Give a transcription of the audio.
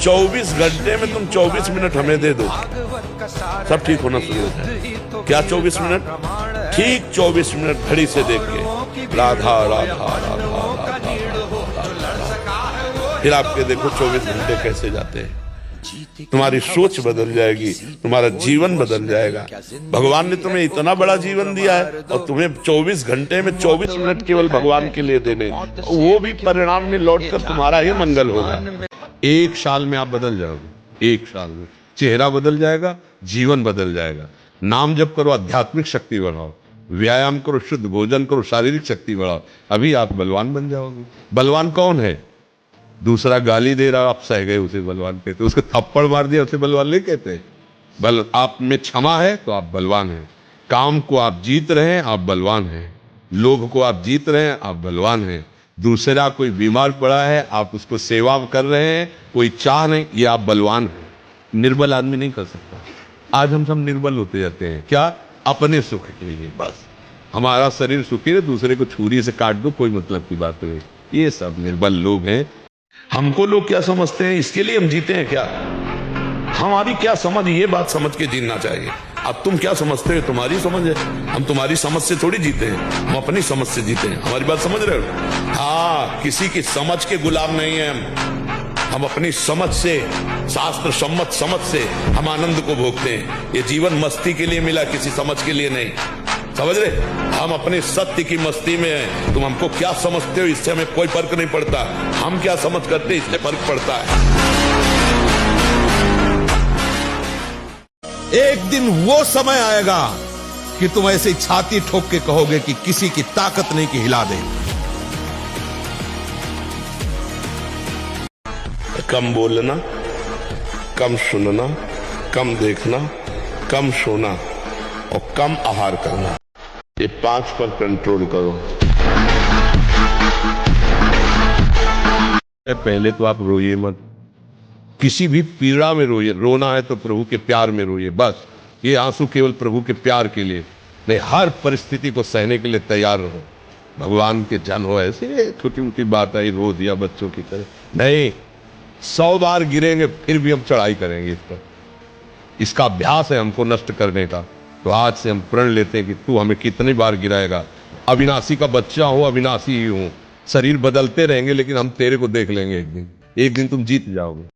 24 घंटे में तुम 24 मिनट हमें दे दो, सब ठीक होना शुरू हो जाए। क्या 24 मिनट? ठीक 24 मिनट घड़ी से देख के राधा राधा राधा राधा, फिर आपके देखो 24 घंटे कैसे जाते हैं। तुम्हारी सोच बदल जाएगी, तुम्हारा जीवन बदल जाएगा। भगवान ने तुम्हें इतना बड़ा जीवन दिया है और तुम्हें 24 घंटे में 24 मिनट केवल भगवान के लिए देने, वो भी परिणाम में लौटकर तुम्हारा ही मंगल होगा। 1 साल में आप बदल जाओगे, 1 साल में चेहरा बदल जाएगा, जीवन बदल जाएगा। नाम जप करो, आध्यात्मिक शक्ति बढ़ाओ, व्यायाम करो, शुद्ध भोजन करो, शारीरिक शक्ति बढ़ाओ, अभी आप बलवान बन जाओगे। बलवान कौन है? दूसरा गाली दे रहा, आप सह गए उसे बलवान कहते, उसको थप्पड़ मार दिया उसे बलवान नहीं कहते। बल आप में क्षमा है तो आप बलवान हैं। काम को आप जीत रहे हैं, आप बलवान हैं। लोभ को आप जीत रहे हैं, आप बलवान हैं। दूसरा कोई बीमार पड़ा है, आप उसको सेवा कर रहे हैं, कोई चाह नहीं, ये आप बलवान हैं। निर्बल आदमी नहीं कर सकता। आज हम सब निर्बल होते जाते हैं, क्या? अपने सुख के लिए बस। हमारा शरीर सुखी है, दूसरे को छुरी से काट दो, कोई मतलब की बात नहीं। ये सब निर्बल लोग हैं। हमको लोग क्या समझते हैं, इसके लिए हम जीते हैं क्या? हमारी क्या समझ, ये बात समझ के जीना चाहिए। अब तुम क्या समझते हो, तुम्हारी समझ है, हम तुम्हारी समझ से थोड़ी जीते हैं, हम अपनी समझ से जीते हैं। हमारी बात समझ रहे हो? हाँ, किसी की समझ के गुलाम नहीं है हम अपनी समझ से, शास्त्र सम्मत समझ से हम आनंद को भोगते हैं। ये जीवन मस्ती के लिए मिला, किसी समझ के लिए नहीं, समझ रहे? हम अपने सत्य की मस्ती में हैं। तुम हमको क्या समझते हो, इससे हमें कोई फर्क नहीं पड़ता। हम क्या समझ करते हैं, इससे फर्क पड़ता है। एक दिन वो समय आएगा कि तुम ऐसे छाती ठोक के कहोगे कि किसी की ताकत नहीं कि हिला दे। कम बोलना, कम सुनना, कम देखना, कम सोना और कम आहार करना, ये 5 पर कंट्रोल करो। पहले तो आप रोइए मत, किसी भी पीड़ा में रोइए। रोना है तो प्रभु के प्यार में रोइए, बस। ये आंसू केवल प्रभु के प्यार के लिए नहीं, हर परिस्थिति को सहने के लिए तैयार रहो। भगवान के जन हो, ऐसे छोटी मोटी बात आई रो दिया बच्चों की तरह नहीं। 100 बार गिरेंगे फिर भी हम चढ़ाई करेंगे इस पर। इसका अभ्यास है हमको नष्ट करने का। तो आज से हम प्रण लेते हैं कि तू हमें कितनी बार गिराएगा। अविनाशी का बच्चा हो, अविनाशी ही हूं, शरीर बदलते रहेंगे लेकिन हम तेरे को देख लेंगे। एक दिन तुम जीत जाओगे।